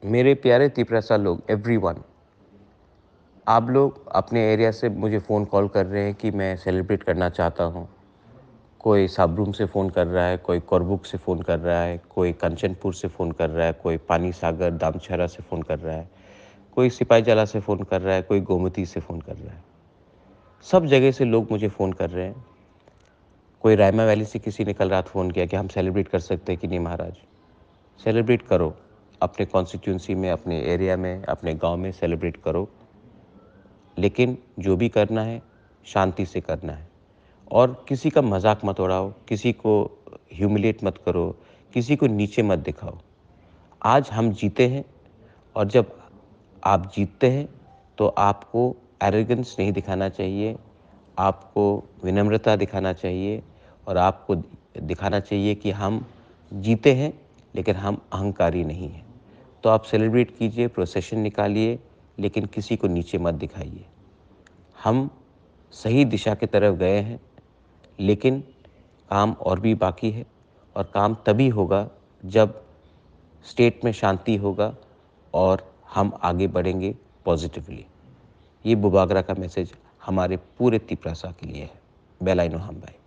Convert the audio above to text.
मेरे प्यारे तिपरासा लोग, एवरीवन, आप लोग अपने एरिया से मुझे फ़ोन कॉल कर रहे हैं कि मैं सेलिब्रेट करना चाहता हूँ। कोई साबरूम से फ़ोन कर रहा है, कोई कोरबुक से फ़ोन कर रहा है, कोई कंचनपुर से फ़ोन कर रहा है, कोई पानी सागर दामछरा से फ़ोन कर रहा है, कोई सिपाही जला से फ़ोन कर रहा है, कोई गोमती से फ़ोन कर रहा है। सब जगह से लोग मुझे फ़ोन कर रहे हैं। कोई रायमा वैली से किसी ने कल रात फ़ोन किया कि हम सेलिब्रेट कर सकते हैं कि नहीं महाराज। सेलिब्रेट करो, अपने कॉन्स्टिट्यूंसी में, अपने एरिया में, अपने गांव में सेलिब्रेट करो, लेकिन जो भी करना है शांति से करना है। और किसी का मजाक मत उड़ाओ, किसी को ह्यूमिलिएट मत करो, किसी को नीचे मत दिखाओ। आज हम जीते हैं, और जब आप जीतते हैं तो आपको एरोगेंस नहीं दिखाना चाहिए, आपको विनम्रता दिखाना चाहिए, और आपको दिखाना चाहिए कि हम जीते हैं लेकिन हम अहंकारी नहीं हैं। तो आप सेलिब्रेट कीजिए, प्रोसेशन निकालिए, लेकिन किसी को नीचे मत दिखाइए। हम सही दिशा की तरफ गए हैं, लेकिन काम और भी बाकी है, और काम तभी होगा जब स्टेट में शांति होगा और हम आगे बढ़ेंगे पॉजिटिवली। ये बुबागरा का मैसेज हमारे पूरे तिपरासा के लिए है। बेलाइनो हम भाई।